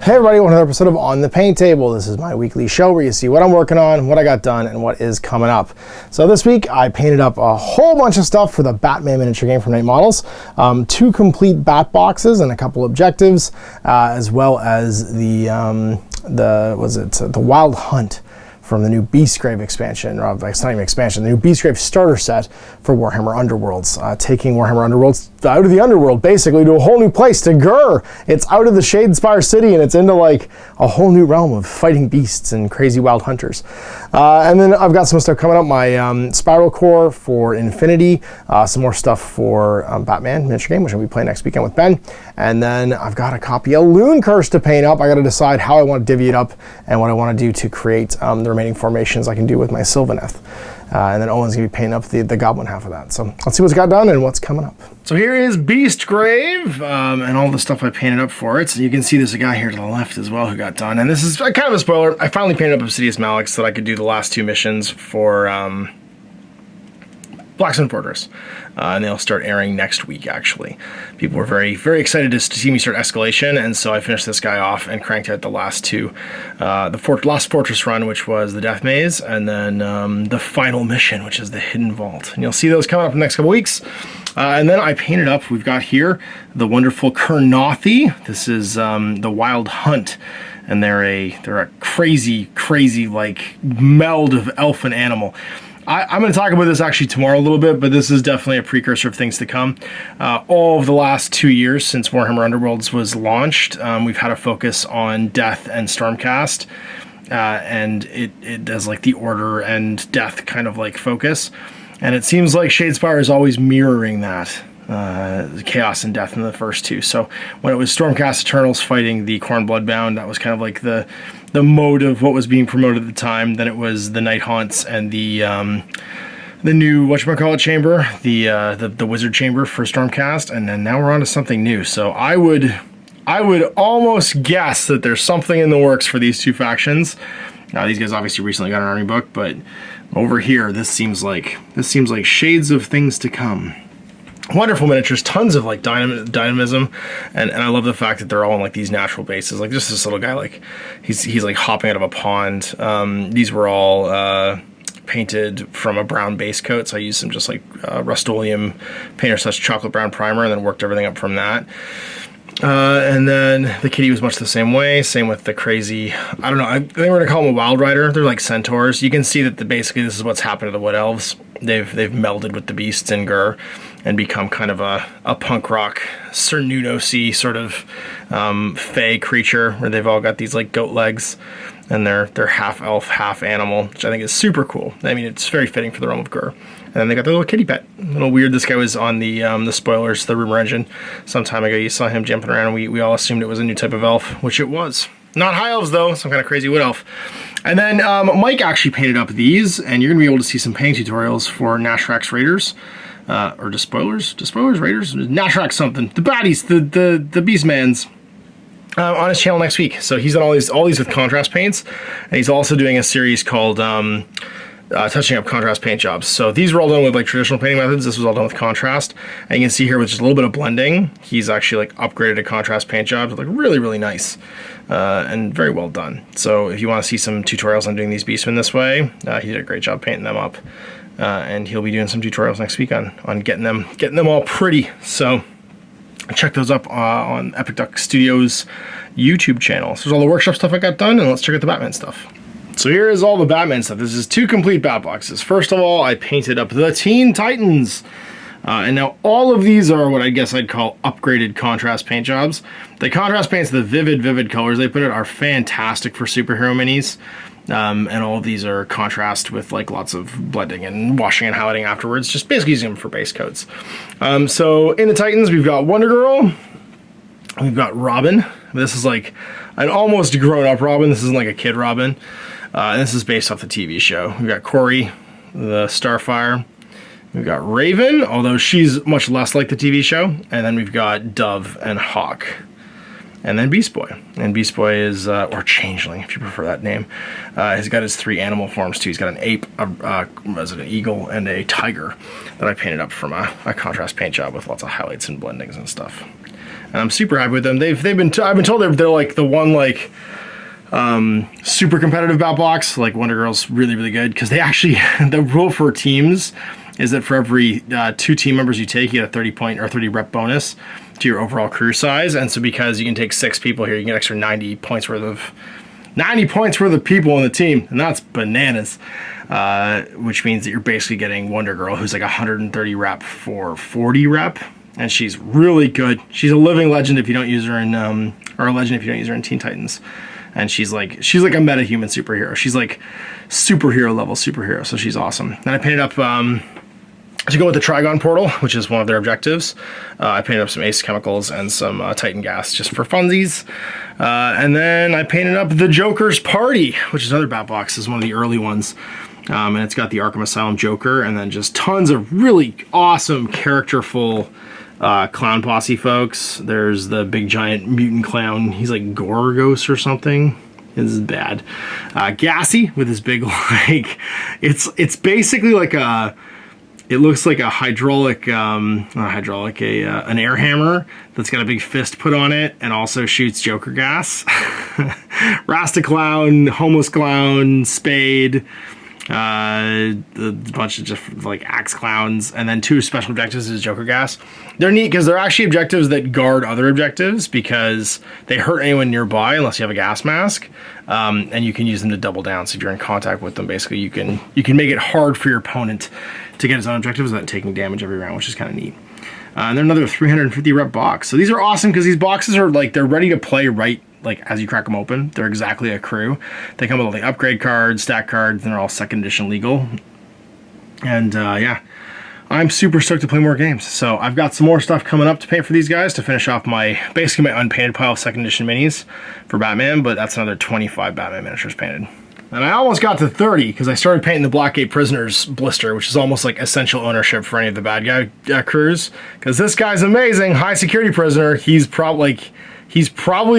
Hey everybody, another episode of On the Paint Table. This is my weekly show where you see what I'm working on, what I got done, and what is coming up. So this week I painted up a whole bunch of stuff for the Batman miniature game from Nate Models. 2 complete bat boxes and a couple objectives, as well as the Wild Hunt from the new Beastgrave expansion, or it's not even expansion, the new Beastgrave starter set for Warhammer Underworlds. Taking Warhammer Underworlds out of the underworld, basically, to a whole new place, to Guerrilla. It's out of the Shadespire city, and it's into like a whole new realm of fighting beasts and crazy wild hunters. And then I've got some stuff coming up, my Spiral Core for Infinity, some more stuff for Batman miniature game, which I'll be playing next weekend with Ben. And then I've got a copy of Loon Curse to paint up. I got to decide how I want to divvy it up and what I want to do to create the remaining formations I can do with my Sylvaneth. And then Owen's going to be painting up the goblin half of that. So let's see what's got done and what's coming up. So here is Beastgrave and all the stuff I painted up for it. So you can see there's a guy here to the left as well who got done. And this is kind of a spoiler. I finally painted up Obsidious Malix so that I could do the last 2 missions for Blacksmith Fortress. And they'll start airing next week, actually. People were very, very excited to see me start Escalation, and so I finished this guy off and cranked out the last 2. The last Fortress run, which was the Death Maze, and then the final mission, which is the Hidden Vault. And you'll see those coming up in the next couple weeks. And then I painted up, we've got here, the wonderful Kurnothi. This is the Wild Hunt. And they're a crazy, crazy, like, meld of elf and animal. I'm going to talk about this actually tomorrow a little bit, but this is definitely a precursor of things to come. All of the last 2 years since Warhammer Underworlds was launched, we've had a focus on Death and Stormcast, and it does like the Order and Death kind of like focus. And it seems like Shadespire is always mirroring that. Chaos and Death in the first 2. So when it was Stormcast Eternals fighting the Khorne Bloodbound, that was kind of like the mode of what was being promoted at the time. Then it was the Night Haunts and the new whatchamacallit chamber, the Wizard Chamber for Stormcast, and then now we're on to something new. So I would almost guess that there's something in the works for these 2 factions. These guys obviously recently got an army book, but over here this seems like shades of things to come. Wonderful miniatures, tons of like dynamism, and I love the fact that they're all in like these natural bases. Like just this little guy, like he's like hopping out of a pond. These were all painted from a brown base coat, so I used some just like Rust-Oleum painter such chocolate brown primer, and then worked everything up from that. And then the kitty was much the same way. Same with the crazy, I don't know, I think we're gonna call them a Wild Rider. They're like centaurs. You can see that basically this is what's happened to the Wood Elves. They've melded with the beasts in Gur and become kind of a punk rock, Cernunos-y sort of fey creature, where they've all got these like goat legs, and they're half elf, half animal, which I think is super cool. I mean, it's very fitting for the realm of Gur. And then they got their little kitty pet. A little weird. This guy was on the spoilers, the rumor engine, some time ago. You saw him jumping around, and we all assumed it was a new type of elf, which it was. Not high elves though, some kind of crazy wood elf. And then Mike actually painted up these, and you're gonna be able to see some painting tutorials for Nashrax Raiders, or Despoilers, Raiders, Nashrax something. The baddies, the Beastmans. On his channel next week. So he's done all these with contrast paints, and he's also doing a series called touching up contrast paint jobs. So these were all done with like traditional painting methods. This was all done with contrast, and you can see here with just a little bit of blending, he's actually like upgraded to contrast paint jobs. Like really, really nice and very well done. So if you want to see some tutorials on doing these beastmen this way, he did a great job painting them up, and he'll be doing some tutorials next week on getting them all pretty. So check those up on Epic Duck Studios YouTube channel. So there's all the workshop stuff I got done, and let's check out the Batman stuff. So here is all the Batman stuff. This is 2 complete bat boxes. First of all, I painted up the Teen Titans. And now all of these are what I guess I'd call upgraded contrast paint jobs. The contrast paints, the vivid colors they put in are fantastic for superhero minis. And all of these are contrast with like lots of blending and washing and highlighting afterwards, just basically using them for base coats. So in the Titans, we've got Wonder Girl, we've got Robin. This is like an almost grown-up Robin. This isn't like a kid Robin. And this is based off the TV show. We've got Corey, the Starfire. We've got Raven, although she's much less like the TV show. And then we've got Dove and Hawk. And then Beast Boy. And Beast Boy is, or Changeling, if you prefer that name. He's got his 3 animal forms, too. He's got an ape, an eagle, and a tiger that I painted up from a contrast paint job with lots of highlights and blendings and stuff. and I'm super happy with them. I've been told they're like the one like super competitive bat box. Like Wonder Girl's really, really good because they actually the rule for teams is that for every 2 team members you take, you get a 30 point or 30 rep bonus to your overall crew size. And so because you can take 6 people here, you can get extra 90 points worth of people on the team, and that's bananas. Which means that you're basically getting Wonder Girl, who's like 130 rep for 40 rep, and she's really good. She's a living legend if you don't use her in or a legend if you don't use her in Teen Titans. And she's like a meta-human superhero. She's like superhero level superhero, so she's awesome. And I painted up to go with the Trigon portal, which is one of their objectives. I painted up some Ace chemicals and some Titan gas just for funsies. And then I painted up the Joker's Party, which is another bat box. This is one of the early ones. And it's got the Arkham Asylum Joker, and then just tons of really awesome, characterful clown posse folks. There's the big giant mutant clown. He's like Gorgos or something. This is bad. Gassy with his big like, it's basically like it looks like a hydraulic, an air hammer that's got a big fist put on it and also shoots Joker gas. Rasta Clown, Homeless Clown, Spade, a bunch of just like axe clowns, and then 2 special objectives is Joker gas. They're neat because they're actually objectives that guard other objectives because they hurt anyone nearby unless you have a gas mask, and you can use them to double down. So if you're in contact with them, basically you can make it hard for your opponent to get his own objectives without taking damage every round, which is kind of neat. And they're another 350 rep box. So these are awesome because these boxes are like, they're ready to play right like as you crack them open. They're exactly a crew. They come with all the upgrade cards, stack cards, and they're all 2nd edition legal. And yeah, I'm super stoked to play more games. So I've got some more stuff coming up to paint for these guys to finish off basically my unpainted pile of 2nd edition minis for Batman, but that's another 25 Batman miniatures painted. And I almost got to 30 because I started painting the Blackgate Prisoners blister, which is almost like essential ownership for any of the bad guy crews. Because this guy's amazing, high security prisoner. He's probably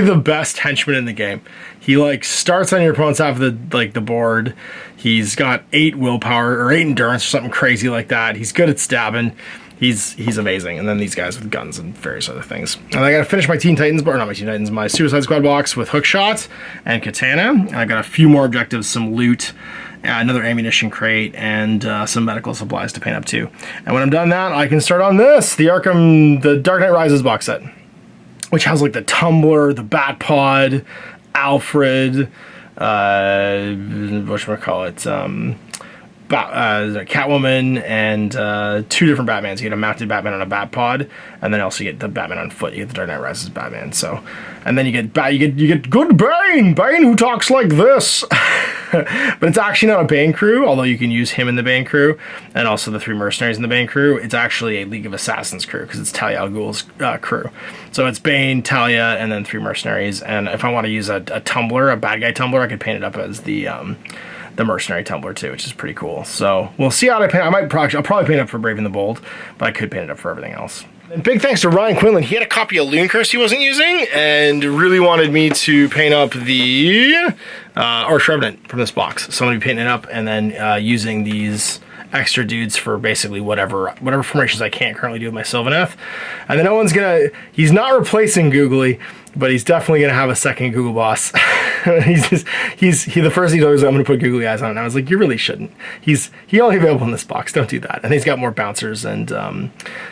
the best henchman in the game. He like starts on your opponent's half of the board. He's got 8 willpower or 8 endurance or something crazy like that. He's good at stabbing. He's amazing. And then these guys with guns and various other things. And I gotta finish my Teen Titans, or not my Teen Titans, my Suicide Squad box with hookshot and katana. And I got a few more objectives, some loot, another ammunition crate, and some medical supplies to paint up too. And when I'm done that, I can start on this, the Dark Knight Rises box set, which has like the Tumbler, the Batpod, Alfred, whatchamacallit, Catwoman, and 2 different Batmans. You get a mounted Batman on a Batpod, and then also you get the Batman on foot. You get the Dark Knight Rises Batman. So, and then you get good Bane who talks like this. But it's actually not a Bane crew, although you can use him in the Bane crew, and also the 3 mercenaries in the Bane crew. It's actually a League of Assassins crew because it's Talia al Ghul's crew. So it's Bane, Talia, and then 3 mercenaries. And if I want to use a Tumbler, a bad guy Tumbler, I could paint it up as the mercenary Tumbler too, which is pretty cool. So we'll see how I paint. I'll probably paint it up for Brave and the Bold, but I could paint it up for everything else. And big thanks to Ryan Quinlan. He had a copy of Loon Curse he wasn't using and really wanted me to paint up the Arch Revenant from this box. So I'm going to be painting it up and then using these extra dudes for basically whatever formations I can't currently do with my Sylvaneth. And then he's not replacing Googly, but he's definitely going to have a second Google Boss. The first he told me I'm going to put Googly Eyes on it, and I was like, you really shouldn't. He's only available in this box. Don't do that. And he's got more bouncers and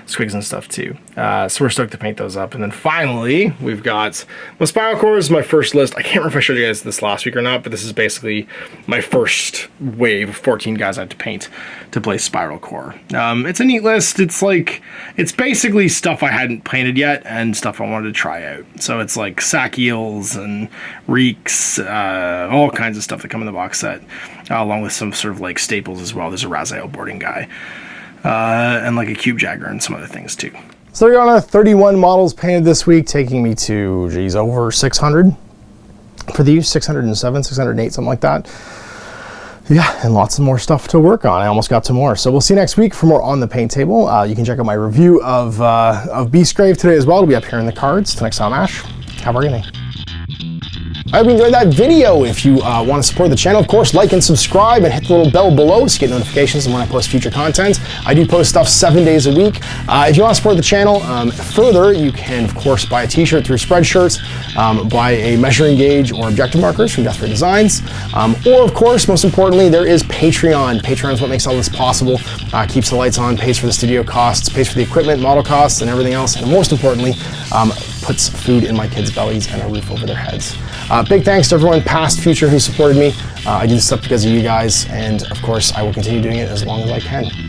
squigs and stuff too. So we're stoked to paint those up. And then finally, we've got Spiral Core is my first list. I can't remember if I showed you guys this last week or not, but this is basically my first wave of 14 guys I have to paint to play Spiral Core. It's a neat list. It's basically stuff I hadn't painted yet and stuff I wanted to try out. So it's like sack eels and reeks, all kinds of stuff that come in the box set, along with some sort of like staples as well. There's a Raziel boarding guy, and like a Cube Jagger and some other things too. So there you go, 31 models painted this week, taking me to, geez, over 600 for these, 607, 608, something like that. Yeah, and lots of more stuff to work on. I almost got to more. So we'll see you next week for more On the Paint Table. You can check out my review of Beastgrave today as well. It'll be up here in the cards. Till next time, Ash, have a good evening. I hope you enjoyed that video. If you want to support the channel, of course, like and subscribe and hit the little bell below to get notifications when I post future content. I do post stuff 7 days a week. If you want to support the channel further, you can, of course, buy a t-shirt through Spreadshirts, buy a measuring gauge or objective markers from Desperate Designs, or, of course, most importantly, there is Patreon. Patreon is what makes all this possible, keeps the lights on, pays for the studio costs, pays for the equipment, model costs, and everything else, and most importantly, puts food in my kids' bellies and a roof over their heads. Big thanks to everyone, past, future, who supported me. I do this stuff because of you guys, and of course, I will continue doing it as long as I can.